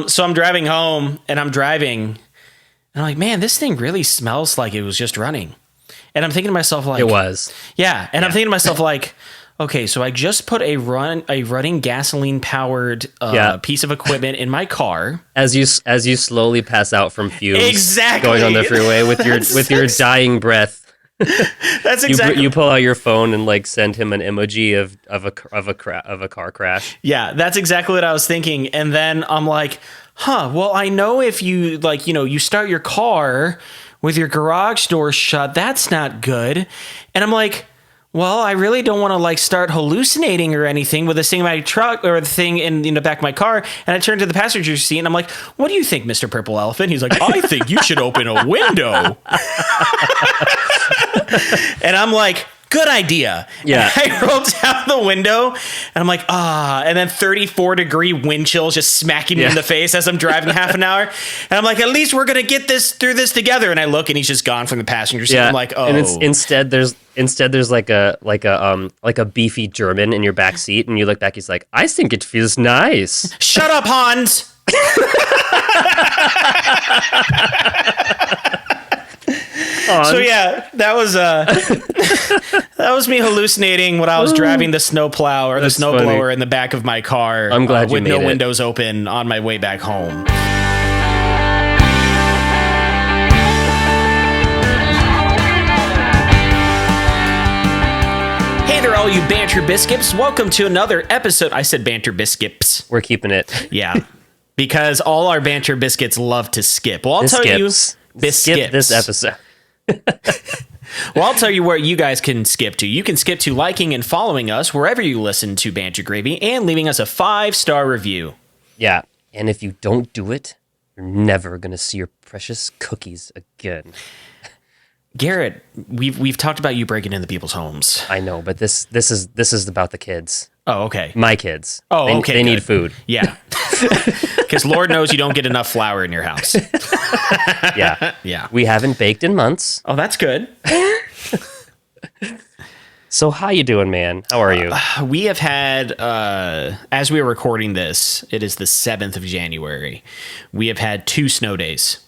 So I'm driving home and and I'm like, man, this thing really smells like it was just running. And I'm thinking to myself, like, It was. Yeah. And I'm thinking to myself, like, okay, so I just put a running gasoline powered piece of equipment in my car. As you slowly pass out from fumes, Exactly. going on the freeway with your dying breath. That's exactly. You pull out your phone and like send him an emoji of a car crash. Yeah, that's exactly what I was thinking. And then I'm like, well, I know if you you start your car with your garage door shut, that's not good. And I'm like, well, I really don't want to like start hallucinating or anything with this thing in my truck or the thing in the back of my car. And I turned to the passenger seat and I'm like, what do you think, Mr. Purple Elephant? He's like, I think you should open a window. And I'm like, good idea. Yeah. And I rolled down the window and I'm like, and then 34-degree wind chills just smacking me in the face as I'm driving half an hour. And I'm like, at least we're going to get through this together. And I look and he's just gone from the passenger seat. I'm like, oh. And instead there's like a beefy German in your back seat, and you look back, he's like, I think it feels nice. Shut up, Hans. So yeah, that was me hallucinating when I was driving the snowplow or the snowblower in the back of my car. I'm glad you with made no it. windows open on my way back home. Hey there, all you banter biscuits! Welcome to another episode. I said banter biscuits. We're keeping it. Yeah, because all our banter biscuits love to skip. Well, I'll tell you, biscuits. Skip this episode. Well, I'll tell you where you guys can skip to. You can skip to liking and following us wherever you listen to Banter Gravy and leaving us a 5-star review. Yeah, and if you don't do it, you're never going to see your precious cookies again. Garrett, we've talked about you breaking into people's homes. I know, but this is about the kids. Oh, okay. My kids. Oh, okay. They need food. Yeah. Because Lord knows you don't get enough flour in your house. Yeah. Yeah. We haven't baked in months. Oh, that's good. So how you doing, man? How are you? We have had, as we are recording this, it is the 7th of January. We have had 2 snow days.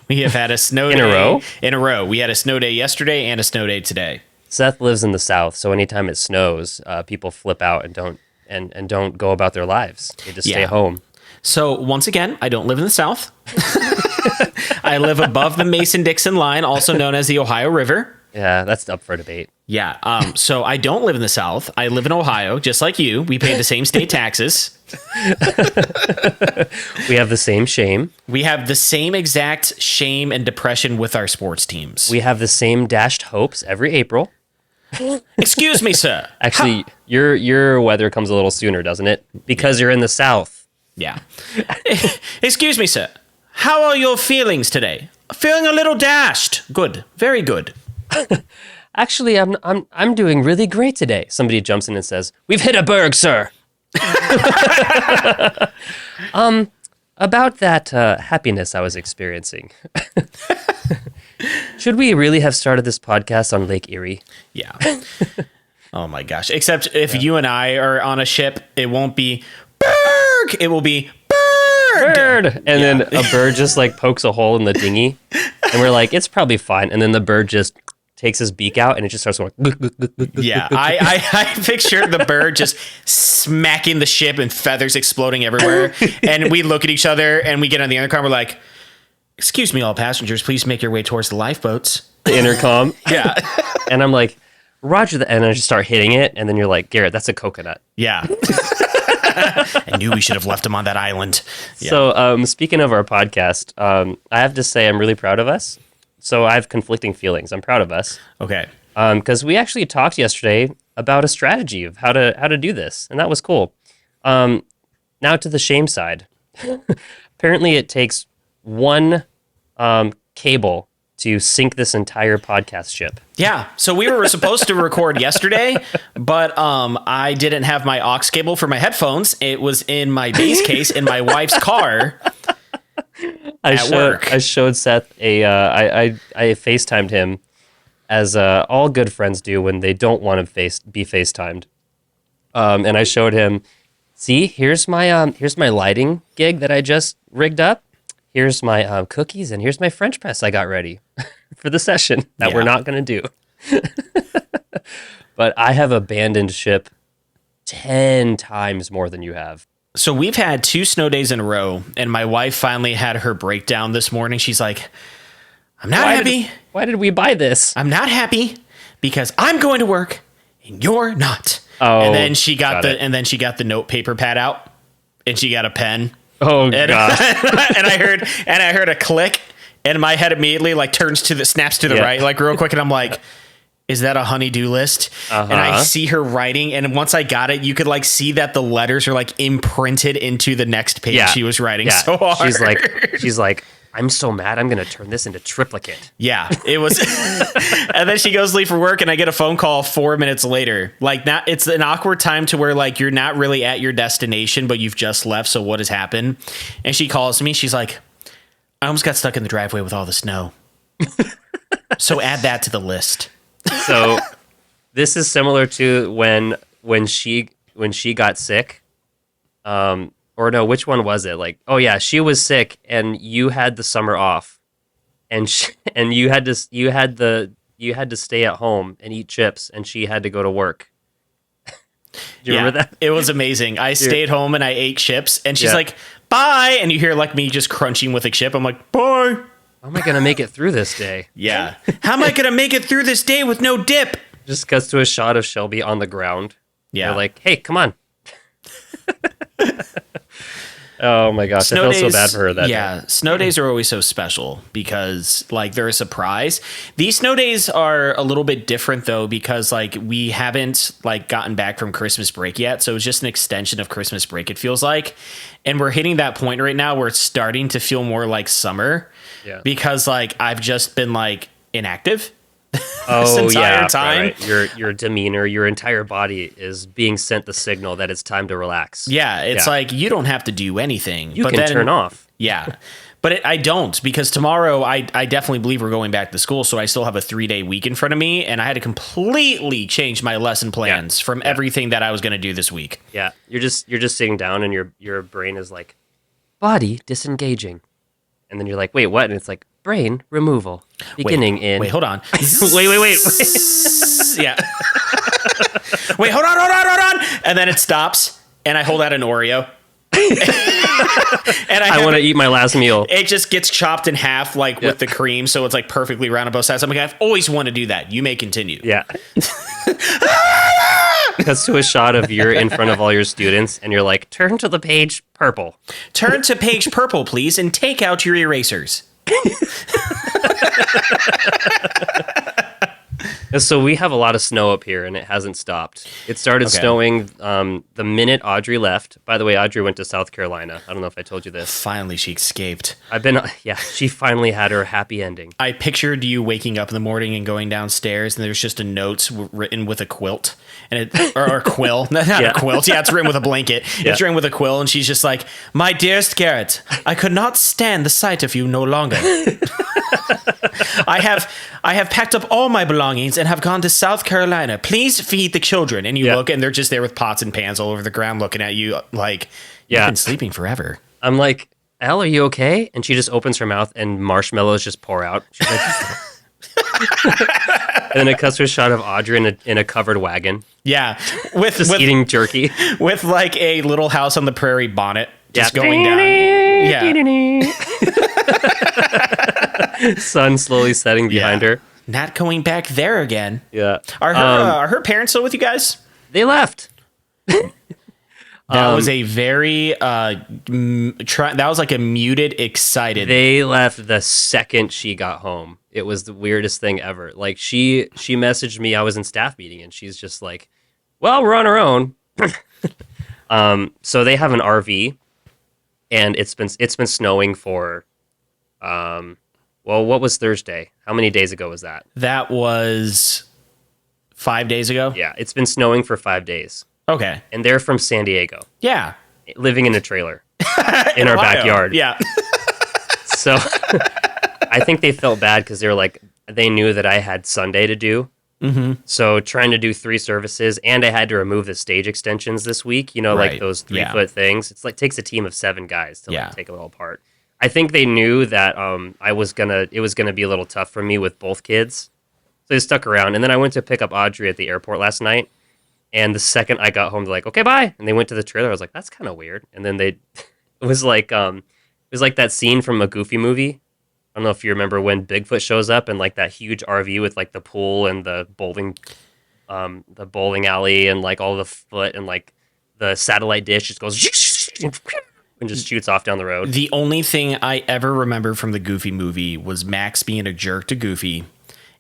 We have had a snow day. In a row. We had a snow day yesterday and a snow day today. Seth lives in the South, so anytime it snows, people flip out and don't go about their lives. They just stay home. So once again, I don't live in the South. I live above the Mason-Dixon line, also known as the Ohio River. Yeah, that's up for debate. Yeah. So I don't live in the South. I live in Ohio, just like you. We pay the same state taxes. We have the same shame. We have the same exact shame and depression with our sports teams. We have the same dashed hopes every April. Excuse me, sir. Actually, your weather comes a little sooner, doesn't it? Because you're in the South. Yeah. Excuse me, sir. How are your feelings today? Feeling a little dashed. Good. Very good. Actually, I'm doing really great today. Somebody jumps in and says, "We've hit a berg, sir." About that happiness I was experiencing. Should we really have started this podcast on Lake Erie? Yeah. Oh my gosh. Except if you and I are on a ship, it won't be berg. It will be bird. And then a bird just like pokes a hole in the dinghy. And we're like, it's probably fine. And then the bird just takes his beak out and it just starts going. Yeah, I picture the bird just smacking the ship and feathers exploding everywhere. And we look at each other and we get on the intercom. We're like, excuse me, all passengers, please make your way towards the lifeboats. The intercom. Yeah. And I'm like, Roger. And I just start hitting it. And then you're like, Garrett, that's a coconut. Yeah. I knew we should have left him on that island. Yeah. So speaking of our podcast, I have to say I'm really proud of us. So I have conflicting feelings. I'm proud of us. Okay. Because we actually talked yesterday about a strategy of how to do this, and that was cool. Now to the shame side. Apparently, it takes one cable to sync this entire podcast ship. Yeah. So we were supposed to record yesterday, but I didn't have my aux cable for my headphones. It was in my base case in my wife's car. I showed Seth I FaceTimed him as all good friends do when they don't want to be FaceTimed. And I showed him See, here's my lighting gig that I just rigged up. Here's my cookies, and here's my French press I got ready for the session that we're not going to do. But I have abandoned ship 10 times more than you have. So we've had 2 snow days in a row, and my wife finally had her breakdown this morning. She's like, I'm not happy. Why did we buy this? I'm not happy because I'm going to work and you're not. Oh, and then she got the note paper pad out, and she got a pen. Oh, and, gosh. and I heard a click, and my head immediately like snaps to the right, like real quick, and I'm like, is that a honey-do list? And I see her writing, and once I got it, you could like see that the letters are like imprinted into the next page she was writing so hard. She's like, I'm so mad, I'm going to turn this into triplicate. Yeah, it was. And then she goes to leave for work, and I get a phone call 4 minutes later. Like, it's an awkward time to where like you're not really at your destination, but you've just left. So what has happened? And she calls me. She's like, I almost got stuck in the driveway with all the snow. So add that to the list. So this is similar to when she got sick. Or no, which one was it? Like, oh yeah, she was sick and you had the summer off, and you had to stay at home and eat chips, and she had to go to work. Do you remember that? It was amazing. I stayed home and I ate chips, and she's like, bye. And you hear like me just crunching with a chip. I'm like, bye. How am I going to make it through this day? Yeah. How am I going to make it through this day with no dip? Just cuts to a shot of Shelby on the ground. Yeah. They're like, hey, come on. Oh my gosh, I felt so bad for her that day. Snow days are always so special because like they're a surprise. These snow days are a little bit different though, because like we haven't like gotten back from Christmas break yet. So it's just an extension of Christmas break, it feels like. And we're hitting that point right now where it's starting to feel more like summer. Yeah. Because like I've just been like inactive. This entire time. Right. Your demeanor, your entire body is being sent the signal that it's time to relax. Yeah, it's like you don't have to do anything. You can turn off. Yeah, but I don't, because tomorrow I definitely believe we're going back to school, so I still have a 3-day week in front of me, and I had to completely change my lesson plans from everything that I was going to do this week. Yeah, you're just sitting down, and your brain is like, body disengaging, and then you're like, wait, what? And it's like, brain removal beginning in. Wait, hold on. wait. Yeah. Wait, hold on. And then it stops, and I hold out an Oreo. And I want to eat my last meal. It just gets chopped in half, like with the cream, so it's like perfectly round on both sides. I'm like, I've always wanted to do that. You may continue. Yeah. Cuts to a shot of you're in front of all your students, and you're like, turn to the page purple. Turn to page purple, please, and take out your erasers. So we have a lot of snow up here, and it hasn't stopped. It started snowing the minute Audrey left. By the way, Audrey went to South Carolina. I don't know if I told you this. Finally, she escaped. She finally had her happy ending. I pictured you waking up in the morning and going downstairs, and there's just a note written with a quilt, and or a quill, not a quilt. Yeah, it's written with a blanket. Yeah. It's written with a quill, and she's just like, "My dearest Garrett, I could not stand the sight of you no longer. I have packed up all my belongings and have gone to South Carolina. Please feed the children." And you look, and they're just there with pots and pans all over the ground looking at you like, you've been sleeping forever. I'm like, Elle, are you okay? And she just opens her mouth, and marshmallows just pour out. She's like, and then it cuts to a shot of Audrey in a covered wagon. Yeah. With eating jerky. With like a Little House on the Prairie bonnet just going down. Yeah. Sun slowly setting behind her. Not going back there again. Yeah. Are her parents still with you guys? They left. That was a very that was like a muted, excited. They left the second she got home. It was the weirdest thing ever. Like she messaged me. I was in staff meeting, and she's just like, "Well, we're on our own." So they have an RV, and it's been snowing for, well, what was Thursday? How many days ago was that? That was 5 days ago. Yeah, it's been snowing for 5 days. Okay. And they're from San Diego. Yeah. Living in a trailer in our backyard. Yeah. So I think they felt bad because they were like, they knew that I had Sunday to do. So trying to do 3 services, and I had to remove the stage extensions this week. You know, like Right. those 3 Yeah. foot things. It's like takes a team of 7 guys to Yeah. like take it all apart. I think they knew that it was gonna be a little tough for me with both kids, so they stuck around. And then I went to pick up Audrey at the airport last night, and the second I got home, they're like, "Okay, bye," and they went to the trailer. I was like, "That's kind of weird." And then it was like that scene from a Goofy movie. I don't know if you remember when Bigfoot shows up and like that huge RV with like the pool and the bowling alley and like all the foot and like the satellite dish just goes and just shoots off down the road. The only thing I ever remember from the Goofy movie was Max being a jerk to Goofy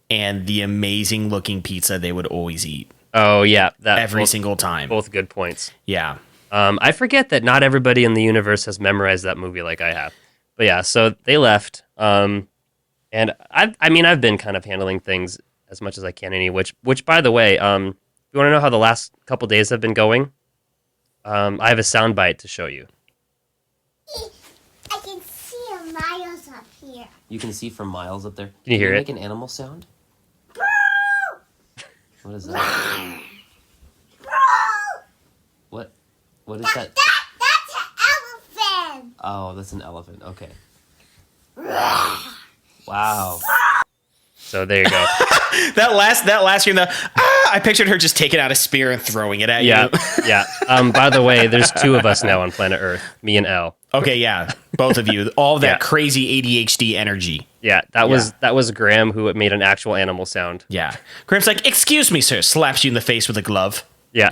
and the amazing looking pizza they would always eat. Oh yeah, that Every single time. Both good points. Yeah. I forget that not everybody in the universe has memorized that movie like I have. But yeah, so they left. And I've been kind of handling things as much as I can which by the way, you want to know how the last couple days have been going? I have a soundbite to show you. I can see miles up here. You can see from miles up there. Can you hear it? Make an animal sound? What is that? What is that? That's an elephant. Oh, that's an elephant. Okay. Wow. So there you go. That last year, I pictured her just taking out a spear and throwing it at Yeah, you. yeah. By the way, there's 2 of us now on planet Earth, me and Elle. Okay, yeah. Both of you. All that Yeah. crazy ADHD energy. Yeah, that was Graham who made an actual animal sound. Yeah. Graham's like, "Excuse me, sir," slaps you in the face with a glove. Yeah.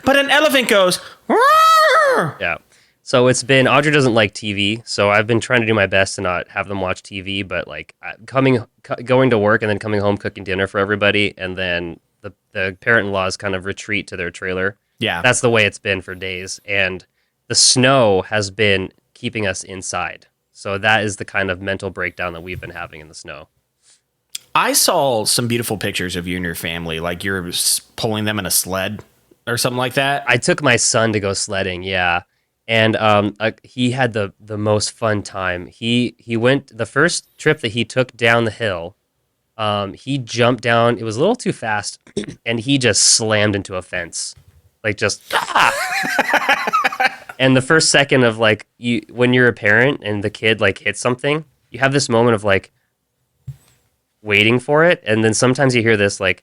But an elephant goes, "Roar!" Yeah. So it's been Audrey doesn't like TV, so I've been trying to do my best to not have them watch TV, but like going to work and then coming home cooking dinner for everybody, and then the parent-in-laws kind of retreat to their trailer. Yeah. That's the way it's been for days, and the snow has been keeping us inside. So that is the kind of mental breakdown that we've been having in the snow. I saw some beautiful pictures of you and your family, like you're pulling them in a sled or something like that. I took my son to go sledding, yeah. And he had the most fun time. He went the first trip that he took down the hill. He jumped down. It was a little too fast, and he just slammed into a fence, like just. And the first second of like when you're a parent and the kid like hits something, you have this moment of like waiting for it, and then sometimes you hear this like.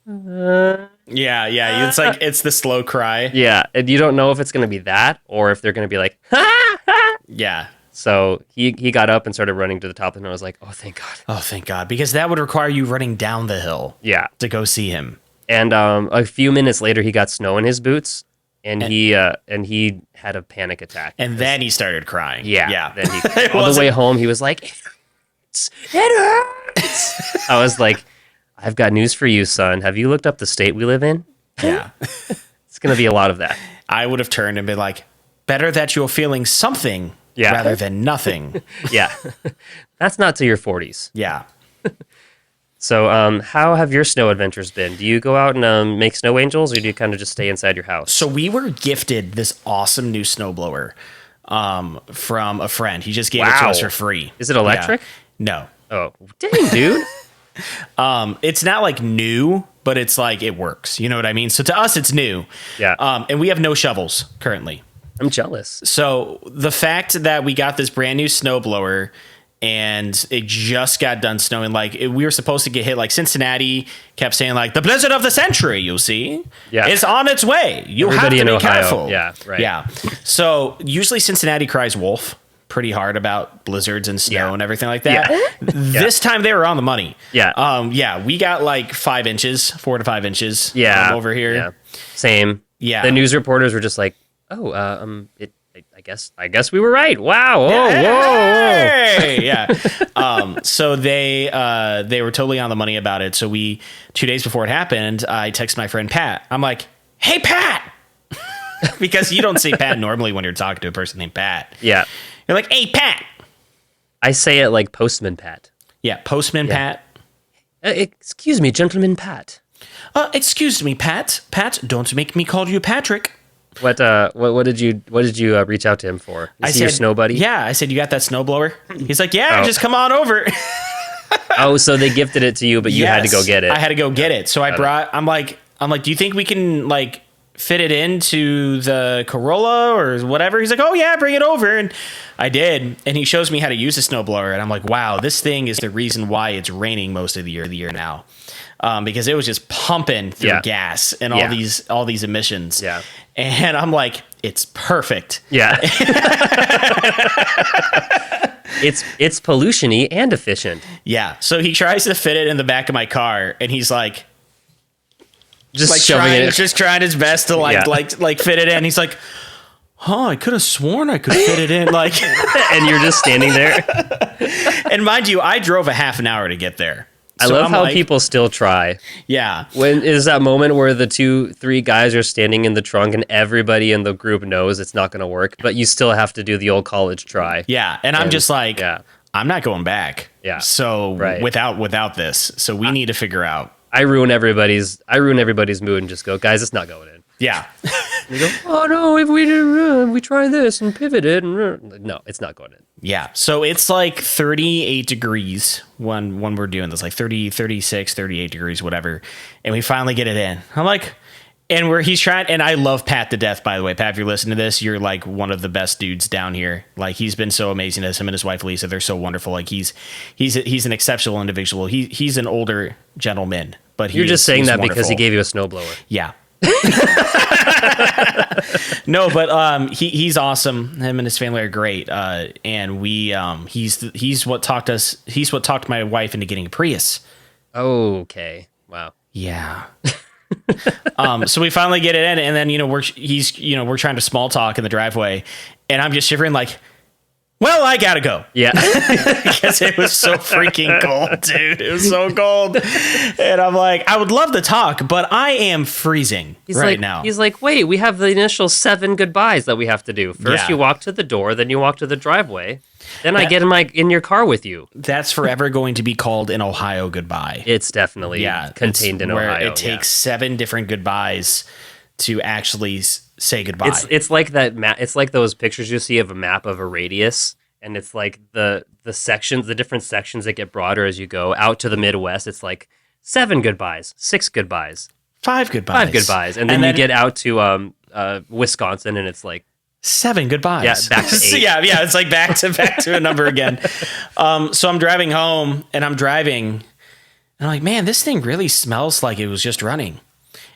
Yeah. It's like it's the slow cry. Yeah, and you don't know if it's going to be that or if they're going to be like, Yeah. So he got up and started running to the top, and I was like, oh, thank God. Oh, thank God, because that would require you running down the hill. Yeah. To go see him. And a few minutes later, he got snow in his boots, and he had a panic attack. And then he started crying. Yeah. Then he, It on the wasn't- way home, he was like, it hurts. I was like, I've got news for you, son. Have you looked up the state we live in? Yeah. It's going to be a lot of that. I would have turned and been like, better that you're feeling something rather than nothing. Yeah. That's not to your 40s. Yeah. So how have your snow adventures been? Do you go out and make snow angels, or do you kind of just stay inside your house? So we were gifted this awesome new snowblower from a friend. He just gave it to Wow. us for free. Is it electric? Yeah. Oh, dang, dude. No. It's not like new, but it's like it works. You know what I mean? So to us, it's new. Yeah. And we have no shovels currently. I'm jealous. So the fact that we got this brand new snowblower and it just got done snowing, like we were supposed to get hit, like Cincinnati kept saying like the blizzard of the century, you see, it's on its way. You Everybody have to in be Ohio. careful. Yeah, right. Yeah. So usually Cincinnati cries wolf pretty hard about blizzards and snow Yeah. and everything like that. Yeah. This time they were on the money. Yeah. We got like 5 inches, 4 to 5 inches. Yeah. Over here. Yeah. Same. Yeah. The news reporters were just like, oh, I guess we were right. Wow. Oh, whoa. Hey! Yeah. So they were totally on the money about it. So 2 days before it happened, I texted my friend Pat. I'm like, hey, Pat. Because you don't say Pat normally when you're talking to a person named Pat. Yeah. You're like, hey, Pat. I say it like Postman Pat. Yeah. Postman Pat. Excuse me, Gentleman Pat. Excuse me, Pat. Pat, don't make me call you Patrick. What did you reach out to him for? Is he your snow buddy? Yeah, I said, you got that snowblower? He's like, yeah, just come on over. Oh, so they gifted it to you, but you had to go Yes, get it. I had to go get it. So I'm like, do you think we can like fit it into the Corolla or whatever? He's like, oh yeah, bring it over. And I did. And he shows me how to use a snowblower. And I'm like, wow, this thing is the reason why it's raining most of the year now. Because it was just pumping through gas and all these emissions. Yeah. And I'm like, it's perfect. Yeah. It's pollution-y and efficient. Yeah. So he tries to fit it in the back of my car, and he's like, Just shoving it. just trying his best to like fit it in. He's like, I could have sworn I could fit it in. Like, And you're just standing there. and mind you, I drove a half an hour to get there. I love how people still try. Yeah. When is that moment where the 2-3 guys are standing in the trunk and everybody in the group knows it's not going to work, but you still have to do the old college try. Yeah. And I'm just like, yeah. I'm not going back. Yeah. So Right. without this, so we need to figure out. I ruin everybody's mood and just go, guys, it's not going in. Yeah. You go, oh no, if we try this and pivot it, and no, it's not going in. Yeah. So it's like 38 degrees when we're doing this, like 30, 36, 38 degrees, whatever. And we finally get it in. I'm like, and he's trying, and I love Pat to death, by the way. Pat, if you're listening to this, you're like one of the best dudes down here. Like, he's been so amazing to us. Him and his wife, Lisa, they're so wonderful. Like, he's an exceptional individual. He's an older gentleman, but You're just saying he's that because he wonderful. gave you a snowblower. Yeah. No, but he's awesome. Him and his family are great. And he's what talked my wife into getting a Prius. Okay. Wow. Yeah. So we finally get it in, and then we're trying to small talk in the driveway, and I'm just shivering like, well, I gotta go. Yeah. Because it was so freaking cold, dude. It was so cold. And I'm like, I would love to talk, but I am freezing now. He's like, wait, we have the initial 7 goodbyes that we have to do. First, Yeah. you walk to the door, then you walk to the driveway. Then I get in your car with you. That's forever going to be called an Ohio goodbye. It's definitely contained in where Ohio. It takes 7 different goodbyes to actually say goodbye. It's like that. It's like those pictures you see of a map of a radius, and it's like the sections, the different sections that get broader as you go out to the Midwest. It's like 7 goodbyes, 6 goodbyes, 5 goodbyes, 5 goodbyes, and then you get out to Wisconsin, and it's like 7 goodbyes. Yeah, back to 8. So yeah, it's like back to a number again. So I'm driving home, and I'm like, man, this thing really smells like it was just running.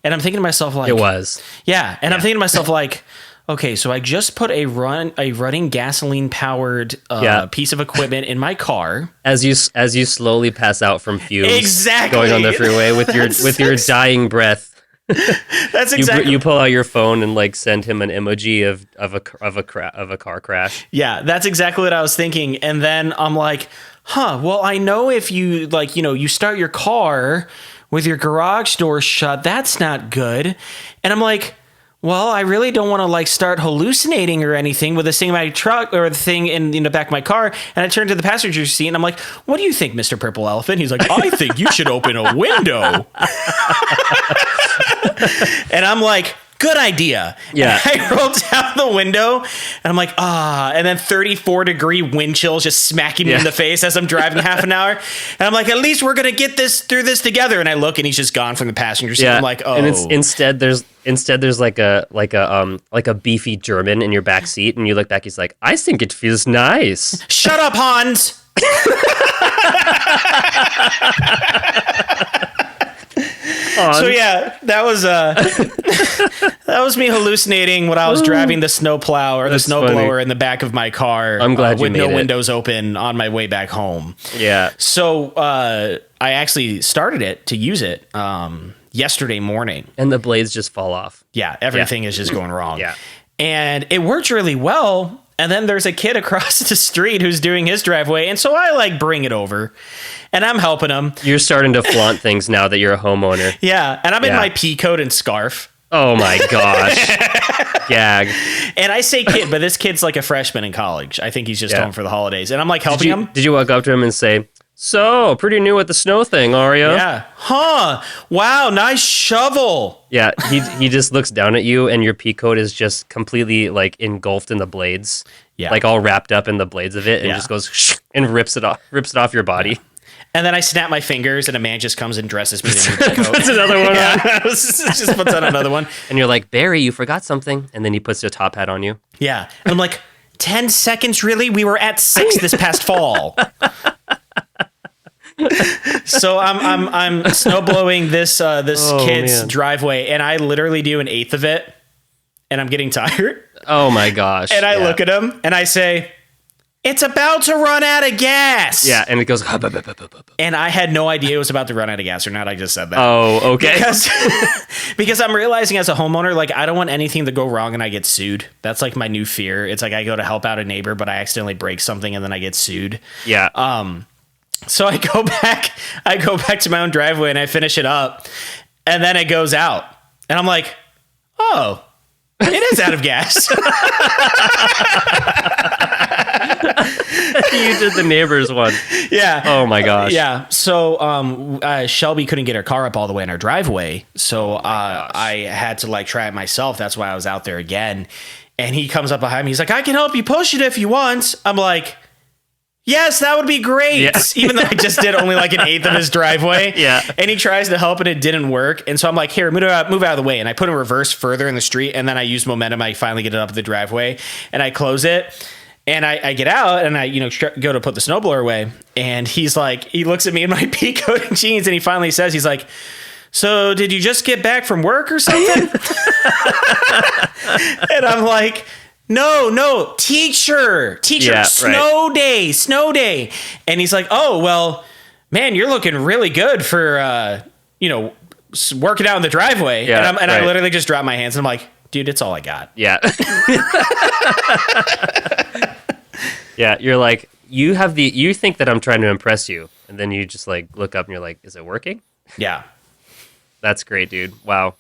And I'm thinking to myself, like, it was. Yeah. And I'm thinking to myself, like, okay, so I just put a running gasoline powered piece of equipment in my car. As you slowly pass out from fumes, Exactly. going on the freeway with your dying breath. That's exactly. You pull out your phone and like send him an emoji of a car crash. Yeah, that's exactly what I was thinking. And then I'm like, well, I know if you you start your car with your garage door shut, that's not good. And I'm like, well, I really don't want to like start hallucinating or anything with this thing in my truck or the thing in the back of my car. And I turned to the passenger seat and I'm like, what do you think, Mr. Purple Elephant? He's like, I think you should open a window. And I'm like, good idea. Yeah. And I rolled down the window and I'm like, and then 34-degree wind chills just smacking me in the face as I'm driving half an hour. And I'm like, at least we're going to get through this together. And I look and he's just gone from the passenger seat. I'm like, oh. And instead there's like a beefy German in your back seat, and you look back, he's like, I think it feels nice. Shut up, Hans. So yeah, that was me hallucinating when I was driving the snowplow or the snowblower in the back of my car. I'm glad you with made no it. windows open on my way back home. Yeah. So I actually started it to use it yesterday morning. And the blades just fall off. Yeah, everything is just going wrong. Yeah. And it worked really well. And then there's a kid across the street who's doing his driveway. And so I like bring it over and I'm helping him. You're starting to flaunt things now that you're a homeowner. Yeah. And I'm in my pea coat and scarf. Oh my gosh. Gag. And I say kid, but this kid's like a freshman in college. I think he's just home for the holidays. And I'm like helping him. Did you walk up to him and say, so, pretty new with the snow thing, are you? Yeah. Huh. Wow, nice shovel. Yeah, he just looks down at you, and your pea coat is just completely like engulfed in the blades. Yeah. Like all wrapped up in the blades of it, and just goes and rips it off your body. And then I snap my fingers, and a man just comes and dresses me in a new coat. That's another one. Yeah, just puts on another one. And you're like, Barry, you forgot something. And then he puts a top hat on you. Yeah. And I'm like, 10 seconds, really? We were at 6 this past fall. So I'm snow blowing this kid's driveway, and I literally do 1/8 of it, and I'm getting tired. Oh my gosh. And I look at him and I say, "It's about to run out of gas." Yeah, and it goes. And I had no idea it was about to run out of gas or not. I just said that. Oh, okay. Because I'm realizing as a homeowner, like, I don't want anything to go wrong and I get sued. That's like my new fear. It's like I go to help out a neighbor, but I accidentally break something and then I get sued. Yeah. So I go back to my own driveway and I finish it up, and then it goes out, and I'm like, "Oh, it is out of gas." You did the neighbors one. Yeah. Oh my gosh. Yeah. So Shelby couldn't get her car up all the way in her driveway, so I had to like try it myself. That's why I was out there again. And he comes up behind me. He's like, "I can help you push it if you want." I'm like, "Yes, that would be great." Yeah. Even though I just did only like 1/8 of his driveway. Yeah. And he tries to help and it didn't work. And so I'm like, "Here, move out of the way." And I put in reverse further in the street. And then I use momentum. I finally get it up the driveway and I close it. And I get out and I, go to put the snowblower away. And he's like, he looks at me in my pea coat and jeans. And he finally says, he's like, "So did you just get back from work or something?" And I'm like, No, teacher, Yeah, snow day. And he's like, "Oh, well, man, you're looking really good for, working out in the driveway." Yeah, and I literally just dropped my hands and I'm like, "Dude, it's all I got." Yeah. Yeah, you're like, you think that I'm trying to impress you, and then you just like look up and you're like, "Is it working?" Yeah. That's great, dude. Wow.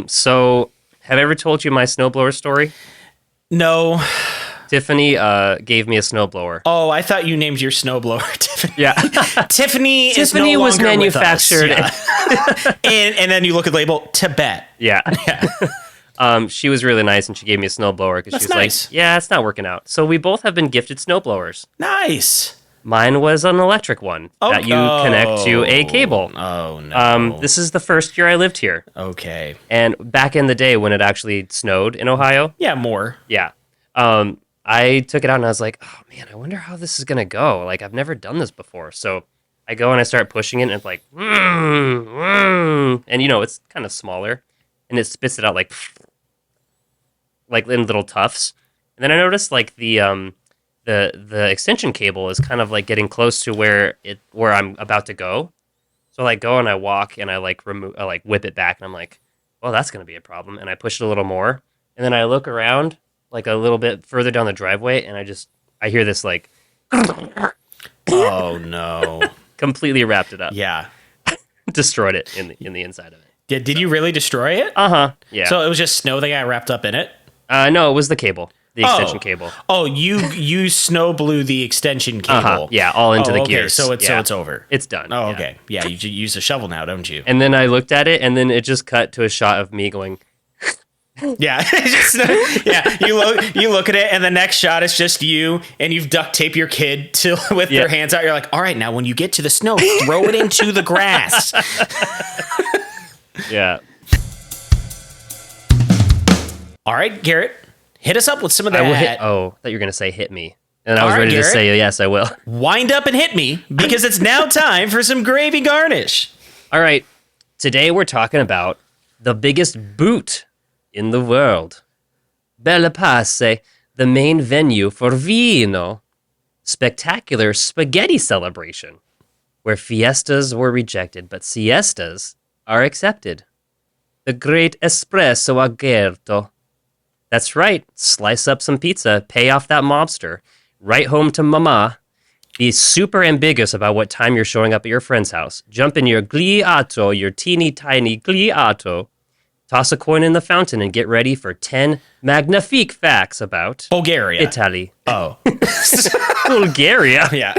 So have I ever told you my snowblower story? No. Tiffany gave me a snowblower. Oh, I thought you named your snowblower Tiffany. Yeah. Tiffany is no Tiffany was longer with us. manufactured. Yeah. and then you look at the label, Tibet. Yeah. She was really nice, and she gave me a snowblower because she was nice. like, "Yeah, it's not working out." So we both have been gifted snowblowers. Nice. Mine was an electric one that you connect to a cable. Oh, no. This is the first year I lived here. Okay. And back in the day when it actually snowed in Ohio. Yeah, more. Yeah. I took it out and I was like, "Oh man, I wonder how this is going to go. Like, I've never done this before." So I go and I start pushing it and it's like, and it's kind of smaller and it spits it out like in little tufts. And then I noticed like the extension cable is kind of like getting close to where I'm about to go. So I like go and I walk and I like whip it back and I'm like, "Well, that's going to be a problem." And I push it a little more. And then I look around like a little bit further down the driveway and I hear this like, oh no. Completely wrapped it up. Yeah. Destroyed it in the inside of it. Did you really destroy it? Uh-huh. Yeah. So it was just snow that got wrapped up in it? No, it was the cable. The extension cable. Oh, you snow blew the extension cable. Uh-huh. Yeah, all into the gears. So it's over. It's done. Oh, yeah. okay. Yeah, you use a shovel now, don't you? And then I looked at it, and then it just cut to a shot of me going. Yeah, you look at it, and the next shot is just you, and you've duct taped your kid with their hands out. You're like, "All right, now when you get to the snow, throw it into the grass." Yeah. All right, Garrett, hit us up with some of that. I will hit. Oh, I thought you were gonna say hit me, and I was All right, ready to Garrett. say yes, I will. Wind up and hit me because it's now time for some gravy garnish. All right, today we're talking about the biggest boot in the world. Belle Pace, the main venue for Vino. Spectacular spaghetti celebration, where fiestas were rejected, but siestas are accepted. The great espresso agerto. That's right, slice up some pizza, pay off that mobster, write home to mama, be super ambiguous about what time you're showing up at your friend's house, jump in your gliato, your teeny tiny gliato, toss a coin in the fountain and get ready for 10 magnifique facts about Bulgaria. Italy. Oh. Bulgaria. Yeah.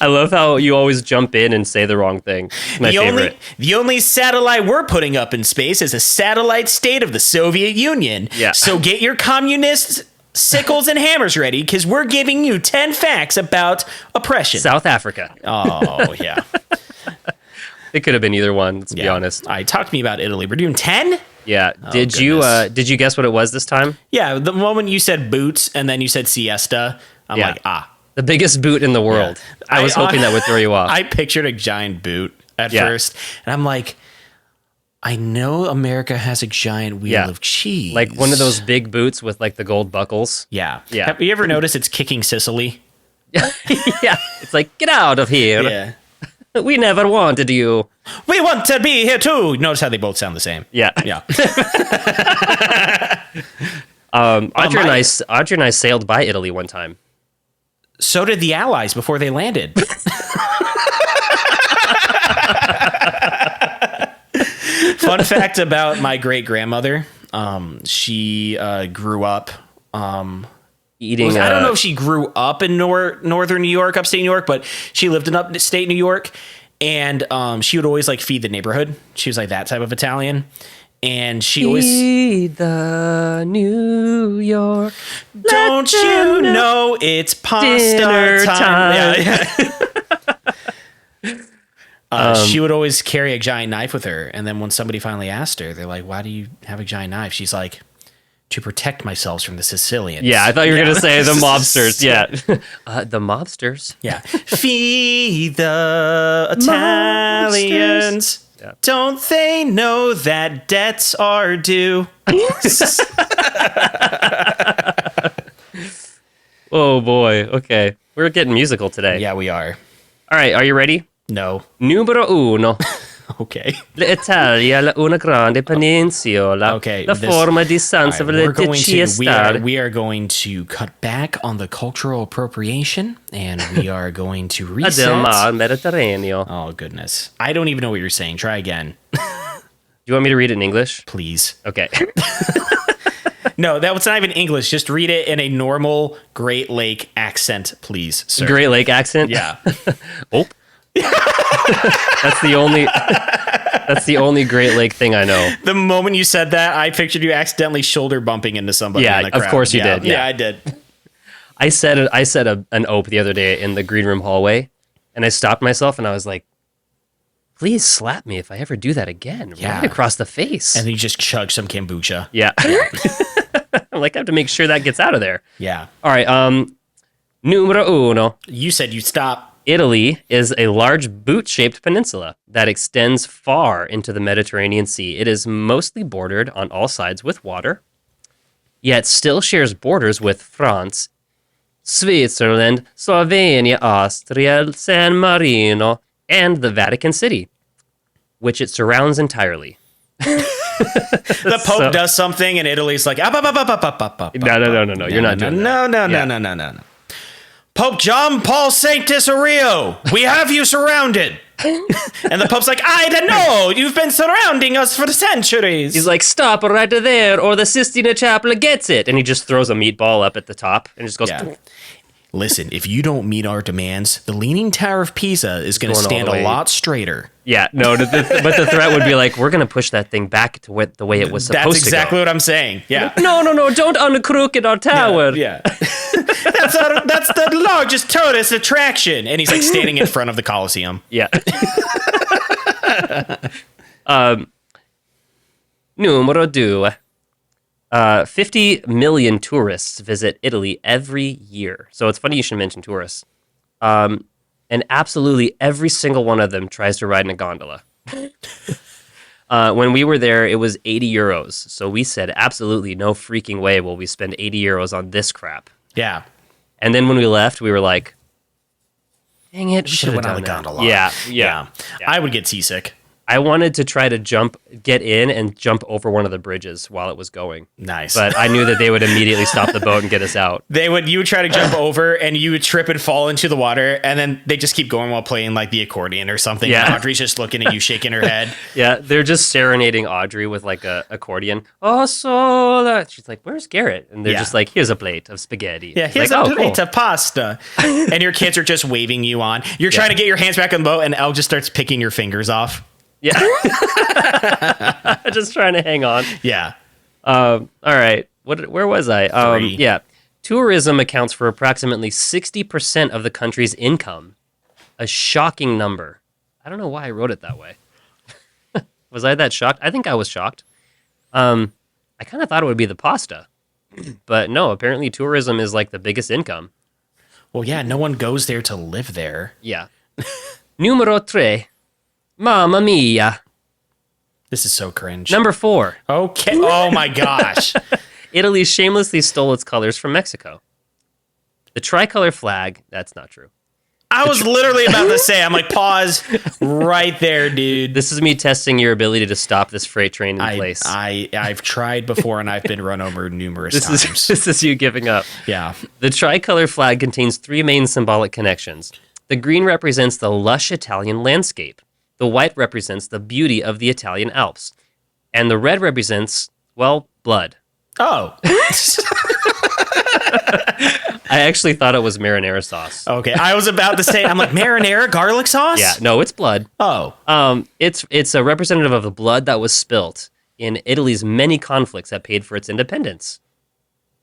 I love how you always jump in and say the wrong thing. It's my favorite. The only satellite we're putting up in space is a satellite state of the Soviet Union. Yeah. So get your communist sickles and hammers ready because we're giving you 10 facts about oppression. South Africa. Oh, yeah. It could have been either one, let's be honest. All right, talk to me about Italy. We're doing 10? Yeah. Did goodness. you guess what it was this time? Yeah, the moment you said boots and then you said siesta, I'm like, The biggest boot in the world. I was hoping that would throw you off. I pictured a giant boot at first, and I'm like, I know America has a giant wheel of cheese. Like one of those big boots with like the gold buckles. Yeah. Yeah. Have you ever noticed it's kicking Sicily? Yeah. It's like, get out of here. Yeah. We never wanted you. We want to be here too. Notice how they both sound the same. Yeah. Yeah. Audrey and I sailed by Italy one time. So did the Allies before they landed. Fun fact about my great grandmother. She grew up Eating. I don't know if she grew up in northern New York, upstate New York, but she lived in upstate New York, and she would always like feed the neighborhood. She was like that type of Italian, and she always Feed the New York. don't you know it's pasta Dinner time. Yeah. She would always carry a giant knife with her, and then when somebody finally asked her, they're like, "Why do you have a giant knife?" She's like, "To protect myself from the Sicilians." Yeah, I thought you were going to say the mobsters. Yeah. The mobsters? Yeah. Feed the Italians. Yeah. Don't they know that debts are due? Oh, boy. Okay. We're getting musical today. Yeah, we are. All right. Are you ready? No. Numero uno. Okay. L'Italia, la una grande peninsula. Okay, La this- forma di San All right, Star. we are going to cut back on the cultural appropriation, and we are going to Del reset. Mar Mediterraneo. Oh, goodness. I don't even know what you're saying. Try again, Do you want me to read it in English? please. Okay. No, that was not even English. Just read it in a normal Great Lake accent, please, sir. Great Lake accent? Yeah. Oh. That's the only Great Lake thing I know. The moment you said that, I pictured you accidentally shoulder bumping into somebody. Yeah, in the crowd. of course you did, yeah. I did. I said an ope the other day in the green room hallway, and I stopped myself and I was like, please slap me if I ever do that again. Yeah. Right across the face. And then you just chug some kombucha. Yeah. I'm like, I have to make sure that gets out of there. Yeah. All right. Numero uno. You said you'd stop. Italy is a large boot-shaped peninsula that extends far into the Mediterranean Sea. It is mostly bordered on all sides with water, yet still shares borders with France, Switzerland, Slovenia, Austria, San Marino, and the Vatican City, which it surrounds entirely. The Pope does something, and Italy's like, up. No. You're not doing that. No. Pope John Paul Sanctus Aureo, we have you surrounded. And the Pope's like, I don't know. You've been surrounding us for centuries. He's like, stop right there, or the Sistine Chapel gets it. And he just throws a meatball up at the top and just goes, Yeah. Listen, if you don't meet our demands, the Leaning Tower of Pisa is going to Going all stand the a way. lot straighter. Yeah, no, but the threat would be like, we're going to push that thing back to the way it was supposed That's to exactly go. what I'm saying. Yeah. No, don't uncrooked our tower. Yeah. That's the largest tourist attraction. And he's like standing in front of the Colosseum. Yeah. Numero two. 50 million tourists visit Italy every year. So it's funny you should mention tourists. And absolutely every single one of them tries to ride in a gondola. When we were there, it was 80 euros. So we said, absolutely no freaking way will we spend 80 euros on this crap. Yeah. And then when we left, we were like, dang it, we Should should have have went on done the that. gondola. Yeah. I would get seasick. I wanted to try to get in and jump over one of the bridges while it was going. Nice. But I knew that they would immediately stop the boat and get us out. You would try to jump over and you would trip and fall into the water, and then they just keep going while playing like the accordion or something. Yeah. And Audrey's just looking at you, shaking her head. Yeah, they're just serenading Audrey with like a accordion. Oh, so she's like, "Where's Garrett?" And they're Yeah. just like, "Here's a plate of spaghetti." Yeah, here's like, a plate of pasta. And your kids are just waving you on. You're trying to get your hands back on the boat, and Elle just starts picking your fingers off. Yeah. Just trying to hang on. Yeah. All right. Where was I? Three. Yeah. Tourism accounts for approximately 60% of the country's income. A shocking number. I don't know why I wrote it that way. Was I that shocked? I think I was shocked. I kind of thought it would be the pasta. But no, apparently tourism is like the biggest income. Well, yeah, no one goes there to live there. Yeah. Numero 3. Mamma mia. This is so cringe. Number 4. Okay. Oh my gosh. Italy shamelessly stole its colors from Mexico. The tricolor flag, that's not true. I was literally about to say, I'm like, pause right there, dude. This is me testing your ability to stop this freight train in place. I've tried before and I've been run over numerous times. This is you giving up. Yeah. The tricolor flag contains 3 main symbolic connections. The green represents the lush Italian landscape. The white represents the beauty of the Italian Alps. And the red represents, well, blood. Oh. I actually thought it was marinara sauce. Okay. I was about to say, I'm like, marinara garlic sauce? Yeah, no, it's blood. Oh. It's a representative of the blood that was spilt in Italy's many conflicts that paid for its independence.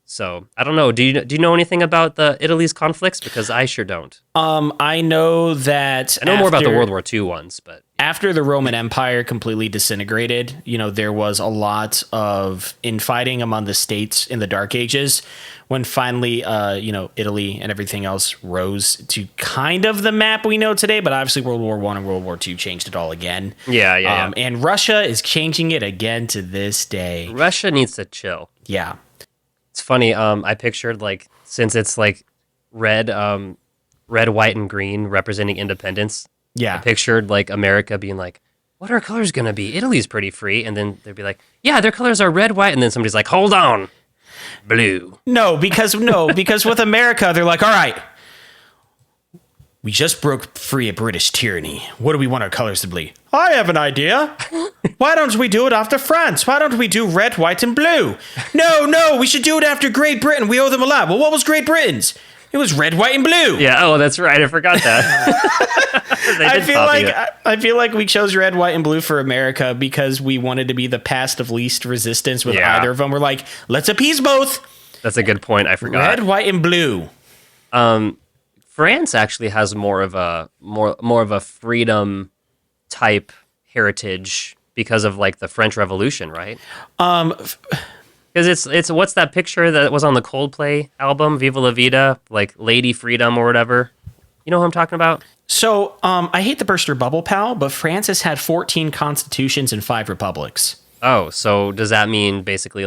So I don't know. Do you know anything about the Italy's conflicts? Because I sure don't. I know that I know more about the World War II ones, but after the Roman Empire completely disintegrated, there was a lot of infighting among the states in the Dark Ages. When finally, Italy and everything else rose to kind of the map we know today, but obviously World War I and World War II changed it all again. Yeah. And Russia is changing it again to this day. Russia needs to chill. Yeah. It's funny. I pictured since it's red, white, and green representing independence. Yeah. I pictured America being like, "What are our colors gonna be? Italy's pretty free," and then they'd be like, "Yeah, their colors are red, white," and then somebody's like, "Hold on, blue." No, because with America, they're like, all right, we just broke free of British tyranny. What do we want our colors to be? I have an idea. Why don't we do it after France? Why don't we do red, white, and blue? No, we should do it after Great Britain. We owe them a lot. Well, what was Great Britain's? It was red, white, and blue. Yeah. Oh, that's right. I forgot that. I feel like we chose red, white, and blue for America because we wanted to be the path of least resistance with either of them. We're like, let's appease both. That's a good point. I forgot. Red, white, and blue. France actually has more of a freedom type heritage because of the French Revolution, right? Because it's what's that picture that was on the Coldplay album, Viva La Vida, Lady Freedom or whatever. You know what I'm talking about? So, I hate to burst your bubble, pal, but France has had 14 constitutions and 5 republics. Oh, so does that mean basically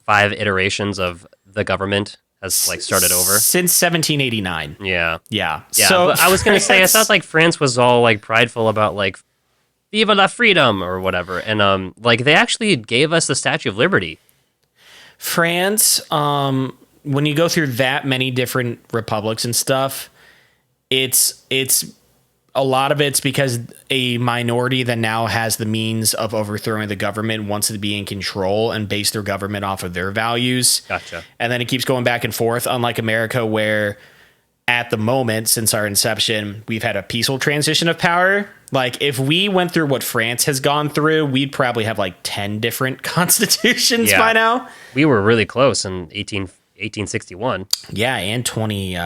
5 iterations of the government has started over? Since 1789. Yeah. Yeah. So but I was going to say, I thought France was all prideful about Viva la Freedom or whatever. And they actually gave us the Statue of Liberty. France, when you go through that many different republics and stuff, it's a lot of it's because a minority that now has the means of overthrowing the government wants to be in control and base their government off of their values. Gotcha. And then it keeps going back and forth, unlike America, where at the moment, since our inception, we've had a peaceful transition of power. If we went through what France has gone through, we'd probably have 10 different constitutions by now. We were really close in 1861. Yeah, and 20.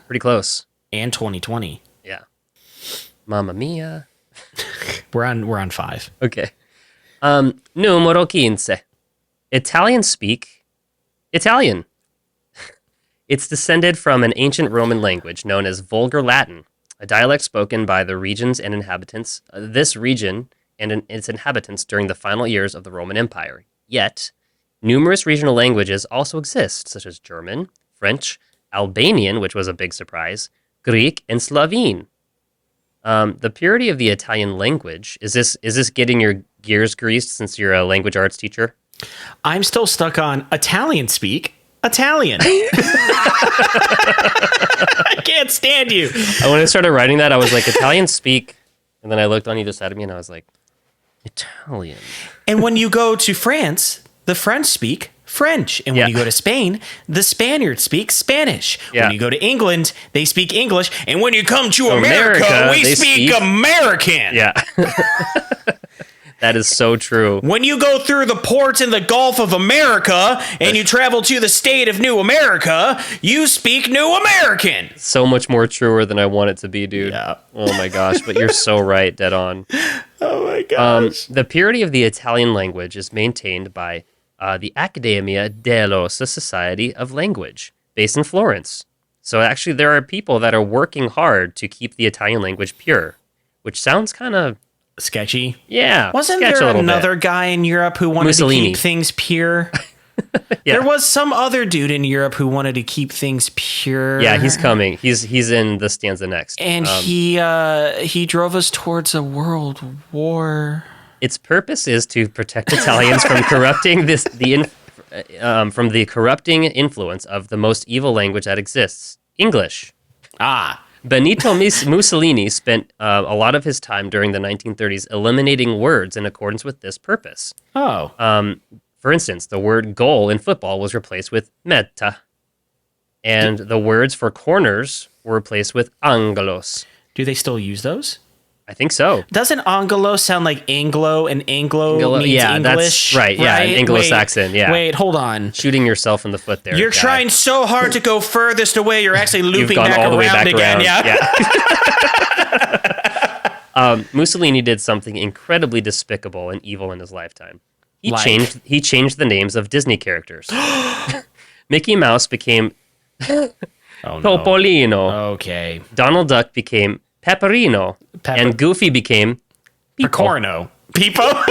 Pretty close. And 2020. Yeah. Mamma mia. We're on 5. Okay. Numero 15. Italians speak Italian. It's descended from an ancient Roman language known as Vulgar Latin, a dialect spoken by the regions and inhabitants, this region and its inhabitants during the final years of the Roman Empire. Yet, numerous regional languages also exist, such as German, French, Albanian, which was a big surprise, Greek, and Slovene. The purity of the Italian language, is this getting your gears greased since you're a language arts teacher? I'm still stuck on Italian speak. Italian. I can't stand you. When I started writing that, I was like, Italian speak. And then I looked on either side of me and I was like, Italian. And when you go to France, the French speak French. And when you go to Spain, the Spaniards speak Spanish. Yeah. When you go to England, they speak English. And when you come to America we speak American. Yeah. That is so true. When you go through the ports in the Gulf of America and you travel to the state of New America, you speak New American. So much more truer than I want it to be, dude. Yeah. Oh my gosh, but you're so right, dead on. Oh my gosh. The purity of the Italian language is maintained by the Accademia dello Society of Language, based in Florence. So actually, there are people that are working hard to keep the Italian language pure, which sounds kind of Sketchy. yeah. Wasn't sketch a there little another bit. guy in Europe who wanted Mussolini. to keep things pure? Yeah. There was some other dude in Europe who wanted to keep things pure. Yeah, he's coming. He's in the stanza next. And he drove us towards a world war. Its purpose is to protect Italians from corrupting from the corrupting influence of the most evil language that exists, English. Ah. Benito Mussolini spent a lot of his time during the 1930s eliminating words in accordance with this purpose. Oh. For instance, the word goal in football was replaced with meta, and the words for corners were replaced with angelos. Do they still use those? I think so. Doesn't Anglo sound like Anglo, and Anglo means yeah, English? that's right. Yeah, an Anglo-Saxon. Wait, yeah. Wait, hold on. Shooting yourself in the foot there. You're guy. trying so hard to go furthest away, you're actually You've looping gone back all the way around back again. around. Yeah. Mussolini did something incredibly despicable and evil in his lifetime. He Like? changed the names of Disney characters. Mickey Mouse became Oh, no. Topolino. Okay. Donald Duck became Pepperino. And Goofy became Peepo. Pecorino. Peepo?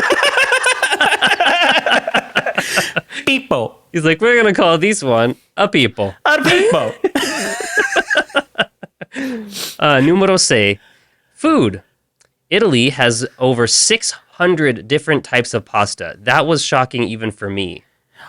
Peepo. He's like, we're going to call this one a Peepo. A Peepo. Numero 6. Food. Italy has over 600 different types of pasta. That was shocking even for me.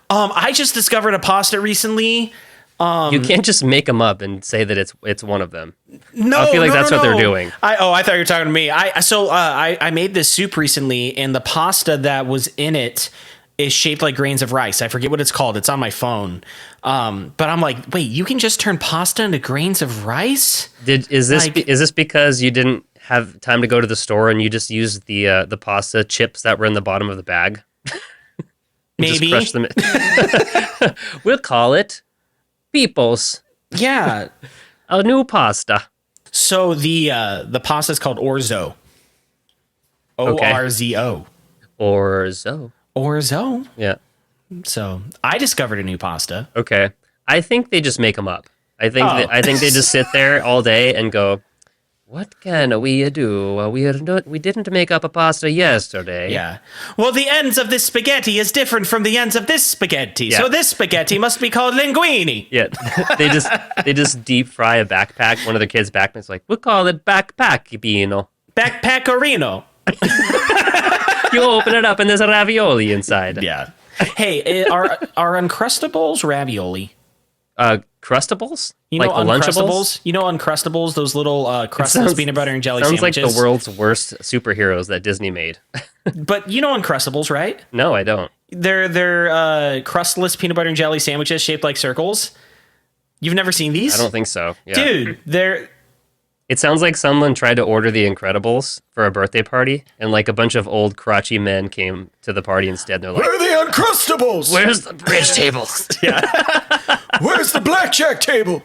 I just discovered a pasta recently. You can't just make them up and say that it's one of them. No, I feel like no, that's no, what they're no. doing. I thought you were talking to me. I made this soup recently, and the pasta that was in it is shaped like grains of rice. I forget what it's called. It's on my phone. But I'm like, wait, you can just turn pasta into grains of rice? Is this Like- is this because you didn't have time to go to the store and you just used the pasta chips that were in the bottom of the bag? Maybe. Just crush them. We'll call it People's. Yeah. A new pasta. So the pasta is called orzo. Orzo. Orzo. Orzo. Yeah. So I discovered a new pasta. Okay. I think they just make them up. I think Oh. I think they just sit there all day and go, "What can we do? We didn't make up a pasta yesterday." Yeah. Well, the ends of this spaghetti is different from the ends of this spaghetti. Yeah. So this spaghetti must be called linguine. Yeah. they just deep fry a backpack. One of the kids' backpacks like, "We'll call it backpack, Pino." Backpackerino. You open it up and there's a ravioli inside. Yeah. Hey, are Uncrustables ravioli? Crustables? You know like the Lunchables? Uncrustables? You know Uncrustables? Those little crustless sounds- peanut butter and jelly Sounds like sandwiches? the world's worst superheroes that Disney made. But you know Uncrustables, right? No, I don't. They're crustless peanut butter and jelly sandwiches shaped like circles. You've never seen these? I don't think so. Yeah. Dude, they're... It sounds like someone tried to order the Incredibles for a birthday party, and like a bunch of old crotchy men came to the party instead. They're like, Where are the Uncrustables? "Where's the bridge table?" Where's the blackjack table?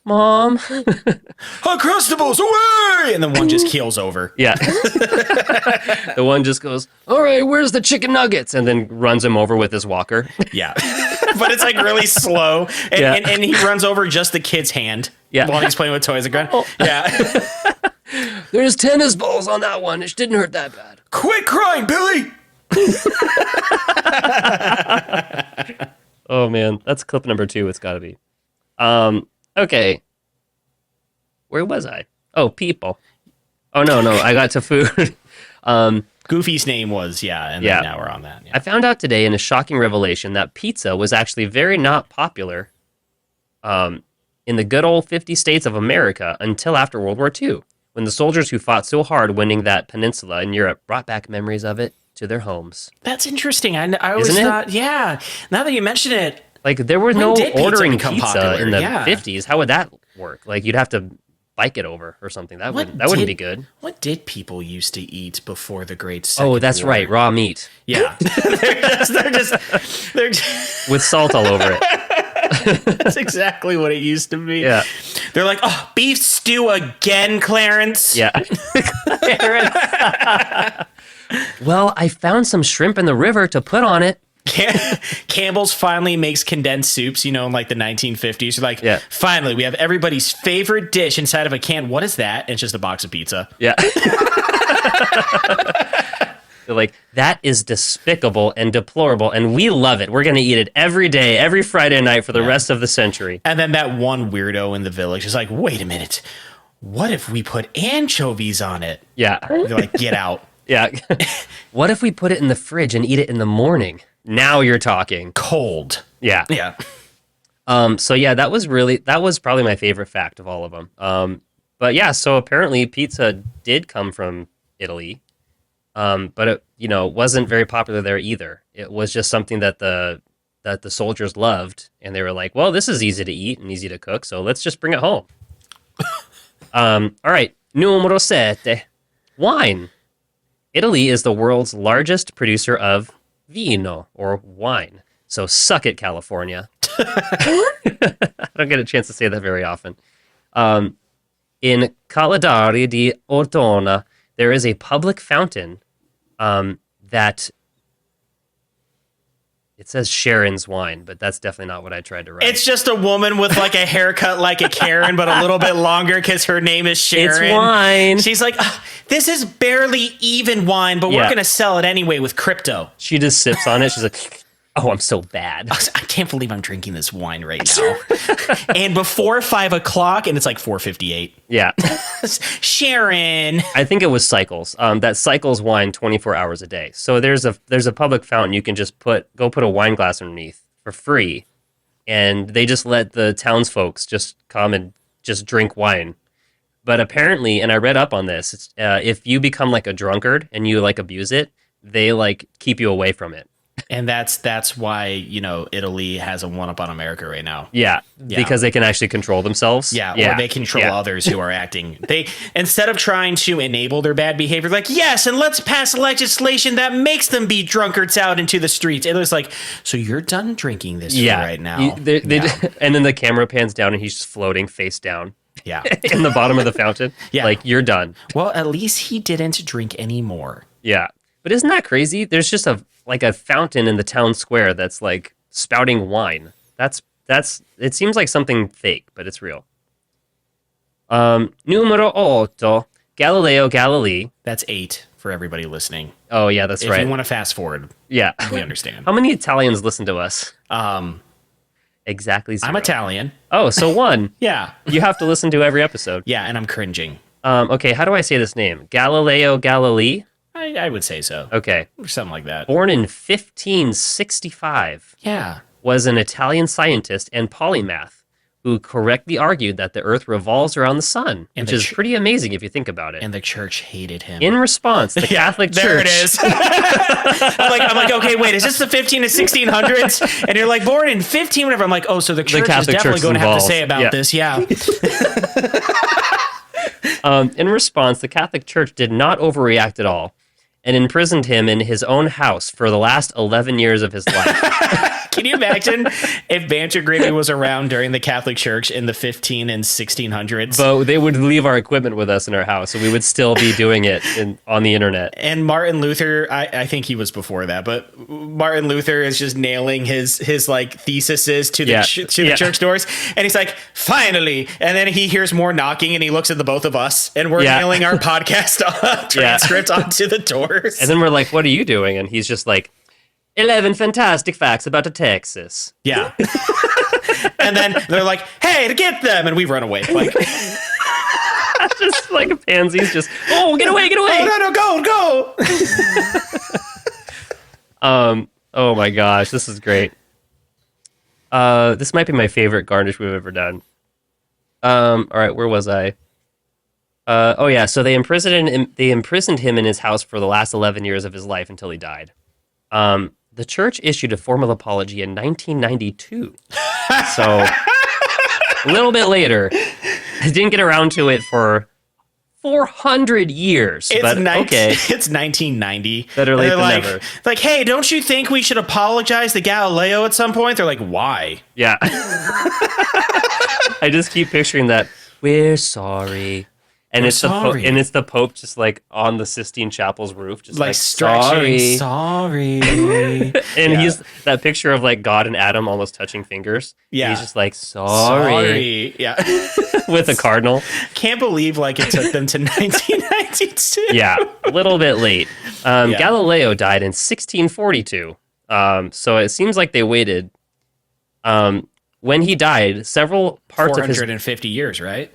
Mom. Uncrustables, away! And then one just keels over. Yeah. The one just goes, "All right, where's the chicken nuggets?" And then runs him over with his walker. Yeah. But it's like really slow. And, Yeah. and he runs over just the kid's hand Yeah. while he's playing with toys again. Yeah. There's tennis balls on that one. It didn't hurt that bad. Quit crying, Billy! Oh man, that's clip number 2. It's got to be. Okay. Where was I? Oh, people. Oh no, I got to food. Goofy's name was, and Yeah. then now we're on that. Yeah. I found out today in a shocking revelation that pizza was actually very not popular in the good old 50 states of America until after World War II, when the soldiers who fought so hard winning that peninsula in Europe brought back memories of it to their homes. That's interesting. I always Isn't it? thought, now that you mention it, Like, there were When no did pizza ordering become pizza popular? in the Yeah. 50s. How would that work? Like, you'd have to bike it over or something. That What wouldn't be did- good. What did people used to eat before the Great Second Oh, that's War? right, raw meat Yeah. they're just with salt all over it. that's exactly what it used to be. Yeah. They're like, oh, beef stew again, Clarence. Yeah. Well, I found some shrimp in the river to put on it. Campbell's finally makes condensed soups, in like the 1950s. You're like, Yeah. finally, we have everybody's favorite dish inside of a can. What is that? And it's just a box of pizza. Yeah. They're like, that is despicable and deplorable, and we love it. We're going to eat it every day, every Friday night for the rest of the century. And then that one weirdo in the village is like, wait a minute. What if we put anchovies on it? Yeah. They're like, get out. Yeah. What if we put it in the fridge and eat it in the morning? Now you're talking. Cold. Yeah. Yeah. So yeah, that was probably my favorite fact of all of them. But yeah, so apparently pizza did come from Italy. But it, wasn't very popular there either. It was just something that the soldiers loved, and they were like, well, this is easy to eat and easy to cook, so let's just bring it home. All right, numero sette. Wine. Italy is the world's largest producer of vino, or wine. So suck it, California. I don't get a chance to say that very often. In Caladari di Ortona, there is a public fountain that it says Sharon's wine, but that's definitely not what I tried to write. It's just a woman with like a haircut like a Karen, but a little bit longer because her name is Sharon. It's wine. She's like, this is barely even wine, but we're Yeah. going to sell it anyway with crypto. She just sips on it. She's like, oh, I'm so bad. I can't believe I'm drinking this wine right now. And before 5 o'clock, and it's like 4:58. Yeah. Sharon. I think it was Cycles. That cycles wine 24 hours a day. So there's a public fountain you can just put a wine glass underneath for free, and they just let the townsfolk just come and just drink wine. But apparently, and I read up on this, it's, if you become like a drunkard and you like abuse it, they like keep you away from it. And that's why, Italy has a one-up on America right now. Yeah, because they can actually control themselves. Yeah, or they control others who are acting. They, instead of trying to enable their bad behavior, like, yes, and let's pass legislation that makes them be drunkards out into the streets. Italy's like, so you're done drinking this right now. And then the camera pans down and he's just floating face down Yeah. in the bottom of the fountain. Yeah. Like, you're done. Well, at least he didn't drink anymore. Yeah. But isn't that crazy? There's just a fountain in the town square that's like spouting wine. That's it seems like something fake, but it's real. Numero 8, Galileo Galilei. That's 8 for everybody listening. Oh yeah, that's If right. you want to fast forward, Yeah. we understand. How many Italians listen to us? Exactly 0. I'm Italian. Oh, so 1. Yeah. You have to listen to every episode. Yeah, and I'm cringing. Okay, how do I say this name? Galileo Galilei? I would say so. Okay. Or something like that. Born in 1565, Yeah. was an Italian scientist and polymath who correctly argued that the Earth revolves around the sun, And which the is pretty amazing if you think about it. And the church hated him. In response, the Catholic Church... There it is. I'm like, okay, wait, is this the 15 to 1600s? And you're like, born in 15, whatever. I'm like, oh, so the church is Catholic definitely Church going to have to involved. say about Yeah. this. Yeah. In response, the Catholic Church did not overreact at all and imprisoned him in his own house for the last 11 years of his life. Can you imagine if Banter Gravy was around during the Catholic Church in the 15 and 1600s? But they would leave our equipment with us in our house, so we would still be doing it on the internet. And Martin Luther, I think he was before that, but Martin Luther is just nailing his like theses to the the church doors, and he's like, finally, and then he hears more knocking, and he looks at the both of us, and we're nailing our podcast transcript onto the doors. And then we're like, "What are you doing?" And he's just like, 11 fantastic facts about Texas. Yeah. And then they're like, hey, to get them, and we run away. Like, just like pansies, just, oh, get away, get away. Oh, no, go. Oh my gosh, this is great. This might be my favorite Garnish we've ever done. All right, where was I? Oh yeah, so they imprisoned him in his house for the last 11 years of his life until he died. The church issued a formal apology in 1992. So a little bit later. I didn't get around to it for 400 years. It's but okay. It's 1990. Better late They're than like, never. Like, hey, don't you think we should apologize to Galileo at some point? They're like, why? Yeah. I just keep picturing that. We're sorry. And We're it's sorry. it's the Pope just like on the Sistine Chapel's roof, just like stretching. sorry. Sorry. And he's that picture of like God and Adam almost touching fingers. Yeah. He's just like sorry. Yeah. With a cardinal. Can't believe like it took them to 1992. Yeah, a little bit late. Galileo died in 1642. So it seems like they waited. When he died, several parts of his 450 years, right?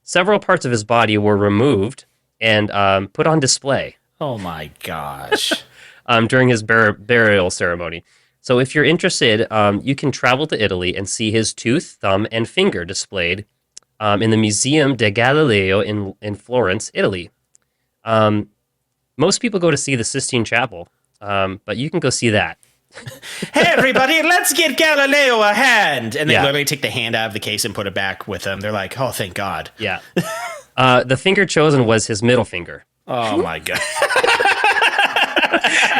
several parts of his body were removed and put on display Oh my gosh. during his burial ceremony. So if you're interested, you can travel to Italy and see his tooth, thumb, and finger displayed in the Museum de Galileo in Florence, Italy. Most people go to see the Sistine Chapel, but you can go see that. Hey everybody, let's get Galileo a hand. And they Yeah. literally take the hand out of the case and put it back with them. They're like, oh, thank God. Yeah. The finger chosen was his middle finger. Oh my God.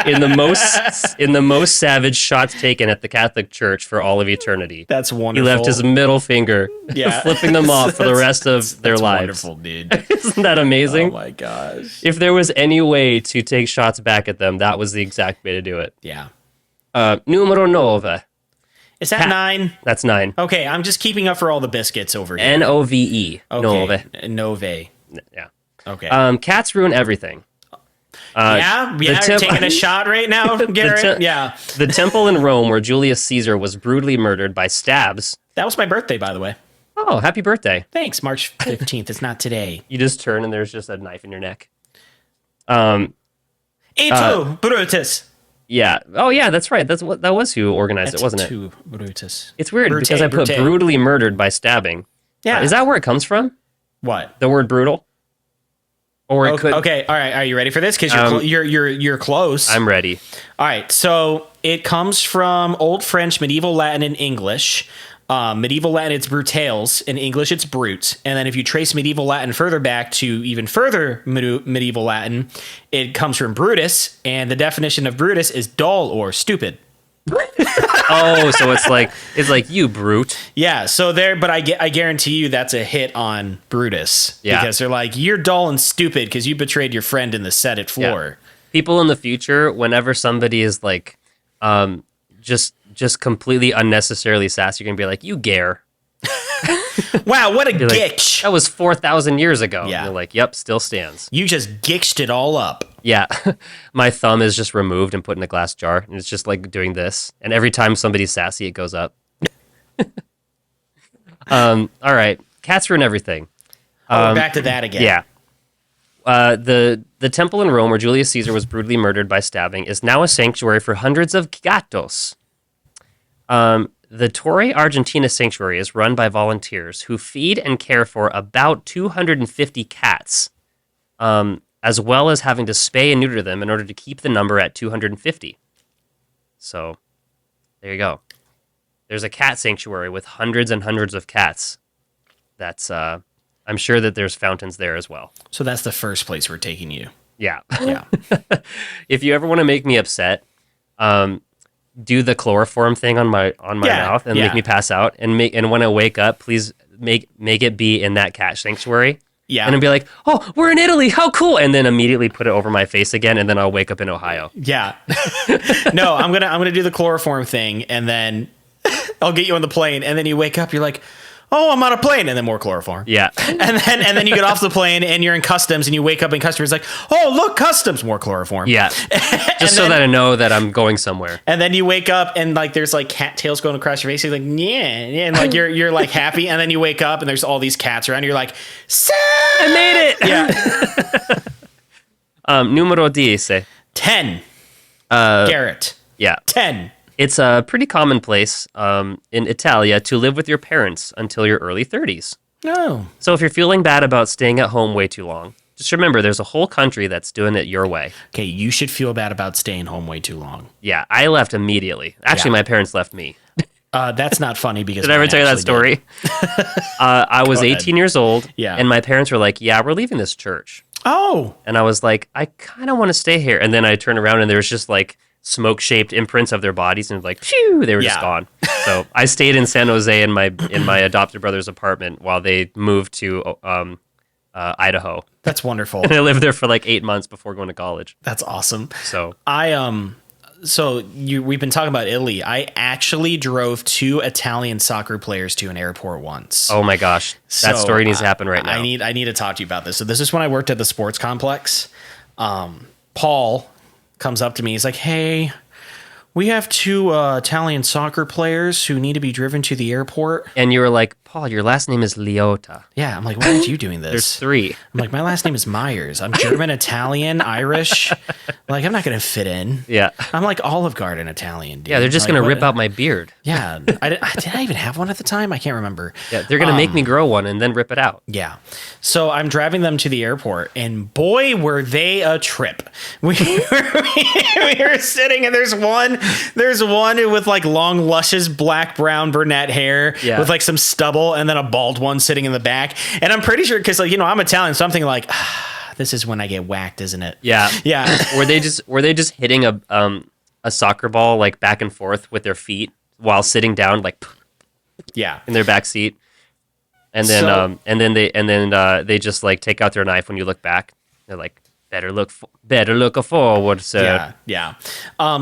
In the most savage shots taken at the Catholic Church for all of eternity. That's He wonderful. left his middle finger, Yeah. flipping them off for the rest of their That's lives. wonderful, dude. Isn't that Oh amazing? my gosh. If there was any way to take shots back at them, that was the exact way to do it. Yeah. Numero 9. Is that 9? That's 9. Okay, I'm just keeping up for all the biscuits over here. Nove. Okay. Nove. Nove. Yeah. Okay. Cats ruin everything. Yeah, the you're tip- taking a shot right now, Garrett. Yeah. The temple in Rome where Julius Caesar was brutally murdered by stabs. That was my birthday, by the way. Oh, happy birthday. Thanks, March 15th. It's not today. You just turn and there's just a knife in your neck. Et Brutus. Yeah. Oh, yeah, that's right. That was who organized it, wasn't it? Tu, Brutus. It's weird Brute, because I put brute. brutally murdered by stabbing. Yeah. Is that where it comes from? What? The word brutal? Or it could. Okay, all right. Are you ready for this? Because you're close. I'm ready. All right, so it comes from Old French, Medieval Latin, and English. Medieval Latin, it's brutales. In English, it's brute. And then if you trace Medieval Latin further back to even further Medieval Latin, it comes from Brutus. And the definition of Brutus is dull or stupid. Oh, so it's like you brute. Yeah, so but I guarantee you that's a hit on Brutus. Yeah. Because they're like, you're dull and stupid because you betrayed your friend in the Senate floor. People in the future, whenever somebody is like, just completely unnecessarily sassy, you're gonna be like, you gare. Wow, what a You're like, gitch. that was 4,000 years ago. Yeah. And you're like, yep, still stands. You just gitched it all up. Yeah. My thumb is just removed and put in a glass jar, and it's just like doing this. And every time somebody's sassy, it goes up. All right. Cats ruin everything. We're back to that again. Yeah. The temple in Rome where Julius Caesar was brutally murdered by stabbing is now a sanctuary for hundreds of gatos. The Torre Argentina Sanctuary is run by volunteers who feed and care for about 250 cats, as well as having to spay and neuter them in order to keep the number at 250. So, there you go. There's a cat sanctuary with hundreds and hundreds of cats. That's, I'm sure that there's fountains there as well. So that's the first place we're taking you. Yeah. Yeah. If you ever want to make me upset, do the chloroform thing on my mouth and make me pass out, and when I wake up, please make it be in that cat sanctuary. Yeah. And I'll be like, oh, we're in Italy, how cool, and then immediately put it over my face again, and then I'll wake up in Ohio. Yeah. No, I'm gonna do the chloroform thing, and then I'll get you on the plane, and then you wake up, you're like, oh, I'm on a plane, and then more chloroform. Yeah. And then you get off the plane and you're in customs and you wake up in customs like, oh, look, customs, more chloroform. Yeah. Just so that I know that I'm going somewhere. And then you wake up and like there's like cat tails going across your face. You're like, yeah, and like you're like happy. And then you wake up and there's all these cats around. You're like, I made it. Yeah. Numero 10. 10. Garrett. Yeah. 10. It's a pretty commonplace in Italia to live with your parents until your early 30s. No. So if you're feeling bad about staying at home way too long, just remember there's a whole country that's doing it your way. Okay, you should feel bad about staying home way too long. Yeah, I left immediately. Actually, Yeah. my parents left me. That's not funny because Did I ever mine tell you that actually did. story? I was Go ahead. 18 years old, Yeah. and my parents were like, "Yeah, we're leaving this church," Oh, and I was like, "I kind of want to stay here." And then I turned around, and there was just like smoke-shaped imprints of their bodies, and like, phew, they were just Yeah. gone. So I stayed in San Jose in my adopted brother's apartment while they moved to Idaho, that's wonderful. and I lived there for like 8 months before going to college. That's awesome. So We've been talking about Italy. I actually drove 2 Italian soccer players to an airport once. oh my gosh, that So, story needs to happen right now. I need to talk to you about this. So this is when I worked at the sports complex. Paul comes up to me. He's like, "Hey, we have 2 Italian soccer players who need to be driven to the airport." And you were like, "Paul, your last name is Liotta." Yeah, I'm like, "Why aren't you doing this?" There's 3. I'm like, "My last name is Myers. I'm German, Italian, Irish. Like, I'm not gonna fit in." Yeah. I'm like Olive Garden Italian, dude. Yeah, they're just Like, going to what- rip out my beard. Yeah, did I even have one at the time? I can't remember. Yeah, they're going to make me grow one and then rip it out. Yeah. So I'm driving them to the airport, and boy, were they a trip. We were sitting, and there's one with like long, luscious black, brown, brunette hair Yeah. with like some stubble, and then a bald one sitting in the back. And I'm pretty sure, because like, I'm Italian, so I'm thinking like, this is when I get whacked, isn't it? Yeah. Yeah. Were they just hitting a soccer ball like back and forth with their feet while sitting down like Yeah. in their back seat? And then they just like take out their knife when you look back. They're like, better look forward, sir. Yeah.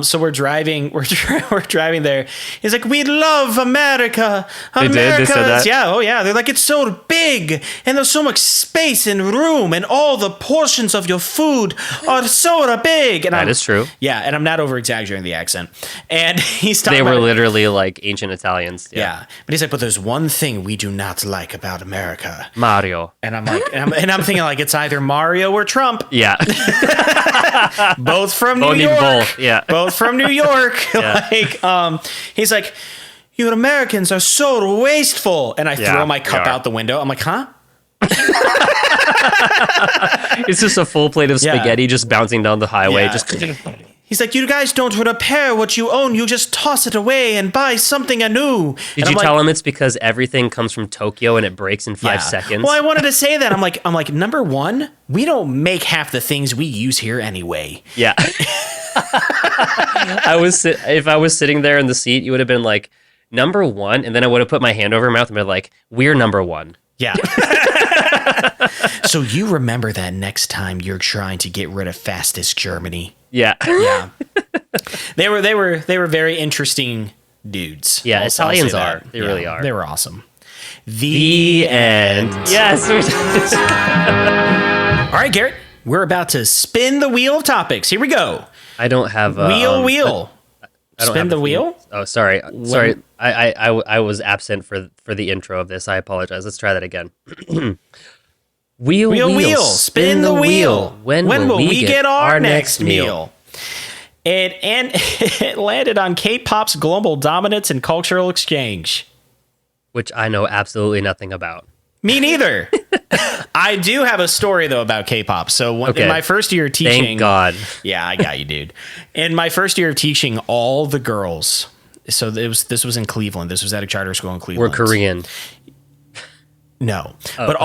So we're driving there. He's like, "We love America. They did? They said that? Yeah, oh yeah. They're like, "It's so big, and there's so much space and room, and all the portions of your food are so big." And That is true. Yeah, and I'm not over exaggerating the accent. And he's talking They were about, literally like ancient Italians. yeah. But he's like, "But there's one thing we do not like about America." Mario. And I'm like, and I'm thinking like, it's either Mario or Trump. Yeah. Both from New Both need York. both, yeah. Both from New York. Yeah. He's like, "You Americans are so wasteful." And I Yeah, throw my we cup are. out the window. I'm like, "Huh?" It's just a full plate of Yeah. spaghetti just bouncing down the highway. Yeah. Just He's like, "You guys don't repair what you own. You just toss it away and buy something anew." Did you tell him it's because everything comes from Tokyo and it breaks in 5 seconds? Well, I wanted to say that. I'm like, number one, we don't make half the things we use here anyway. Yeah. If I was sitting there in the seat, you would have been like, "Number 1," and then I would have put my hand over my mouth and been like, "We're number 1." Yeah. So you remember that next time you're trying to get rid of fastest Germany. Yeah. Yeah. They were very interesting dudes. Yeah, I'll say Italians that. are. They really are. They were awesome. The end. Yes. All right, Garrett, we're about to spin the wheel of topics. Here we go. I don't have Wheel. I don't Spin have the a theme. wheel? Oh, sorry. Sorry. I was absent for the intro of this. I apologize. Let's try that again. Wheel, Spin the wheel. When will we get our next meal? It landed on K-pop's global dominance and cultural exchange. Which I know absolutely nothing about. Me neither. I do have a story though about K-pop. So Okay. in my first year of teaching, Thank God. yeah, I got you, dude. In my first year of teaching, all the girls. So this was in Cleveland. This was at a charter school in We're Cleveland. Korean. No, Oh. but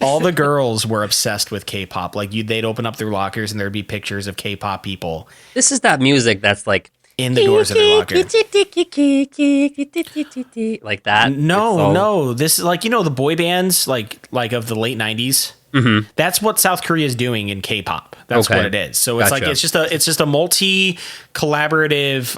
all the girls were obsessed with K-pop. Like they'd open up their lockers and there'd be pictures of K-pop people This is that music that's like in the doors of their locker. like that. No, It's all- no. This is like, the boy bands like of the late 90s. Mm-hmm. That's what South Korea is doing in K-pop. That's Okay. what it is. So it's Gotcha. like it's just a multi collaborative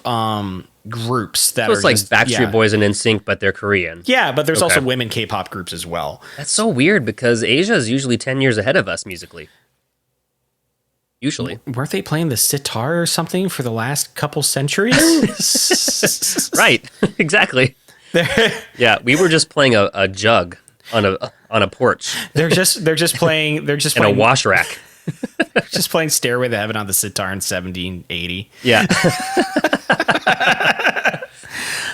groups that So are it's like just, Backstreet yeah. Boys and NSYNC, but they're Korean. Yeah, but there's also Okay. women K-pop groups as well. That's so weird because Asia is usually 10 years ahead of us musically. Usually. Weren't they playing the sitar or something for the last couple centuries? Right. Exactly. Yeah, we were just playing a jug on a porch They're just playing and a playing wash rack. just playing Stairway to Heaven on the sitar in 1780. Yeah.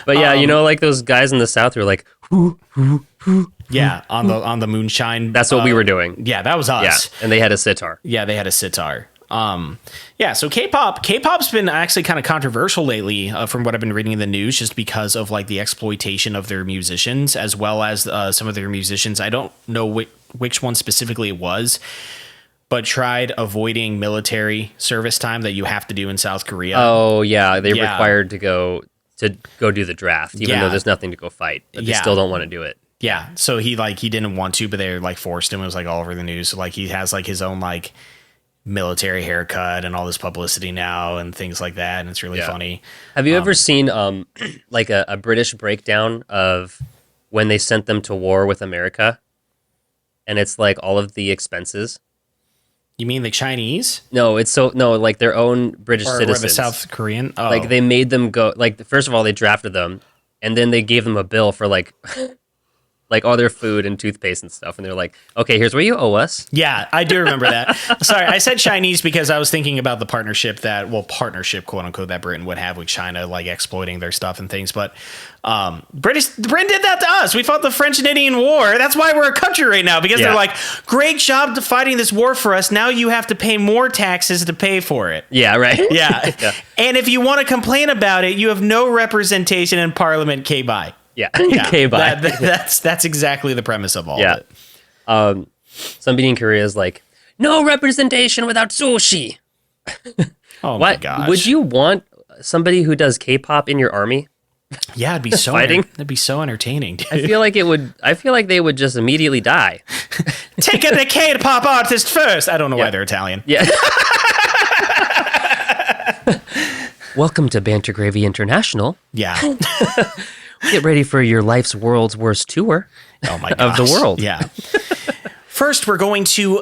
But yeah, like those guys in the South who are like, Yeah, on the moonshine. that's what we were doing. Yeah, that was us. Yeah, and they had a sitar. Yeah, they had a sitar. Yeah, so K-pop's been actually kind of controversial lately, from what I've been reading in the news, just because of like the exploitation of their musicians, as well as some of their musicians. I don't know which one specifically it was, but tried avoiding military service time that you have to do in South Korea. Oh yeah, they're required to go do the draft, even though there's nothing to go fight. But they still don't want to do it. Yeah, so he didn't want to, but they like forced him. It was like all over the news. So like he has like his own like military haircut and all this publicity now and things like that, and it's really funny. Have you ever seen like a British breakdown of when they sent them to war with America, and it's like all of the expenses? You mean the Chinese? No, like their own British Or citizens. the South Korean? Oh. Like they made them go. Like first of all, they drafted them, and then they gave them a bill for like like all their food and toothpaste and stuff, and they're like, "Okay, here's what you owe us." Yeah, I do remember that. Sorry, I said Chinese because I was thinking about the partnership quote unquote, that Britain would have with China, like exploiting their stuff and things. But Britain did that to us. We fought the French and Indian War. That's why we're a country right now, because they're like, great job fighting this war for us. Now you have to pay more taxes to pay for it. Yeah, right. Yeah. And if you want to complain about it, you have no representation in Parliament. K-bye. Yeah. K-bye. That's exactly the premise of all of it. Somebody in Korea is like, no representation without sushi. Oh my gosh. Would you want somebody who does K-pop in your army? Yeah, it'd be so fighting. That'd be so entertaining. Dude. I feel like they would just immediately die. Take a K-pop artist first. I don't know why they're Italian. Yeah. Welcome to Banter Gravy International. Yeah. Get ready for your life's world's worst tour. Oh my gosh. Of the world. Yeah. First, we're going to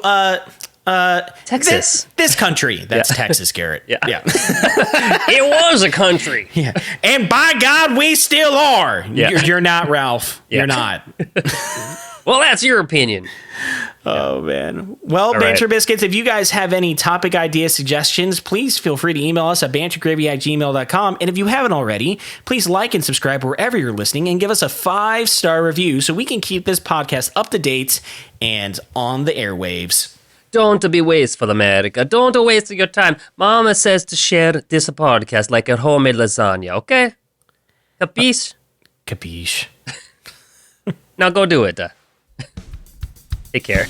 Texas. This country. That's Texas, Garrett. Yeah. It was a country. Yeah. And by God, we still are. Yeah. You're not, Ralph. Yeah. You're not. Well, that's your opinion. Oh, man. Well, Banter Biscuits, if you guys have any topic idea suggestions, please feel free to email us at bantergravy@gmail.com. And if you haven't already, please like and subscribe wherever you're listening and give us a 5-star review so we can keep this podcast up to date and on the airwaves. Don't be wasteful, America. Don't waste your time. Mama says to share this podcast like a homemade lasagna, okay? Capiche? Capiche. Now go do it. Take care.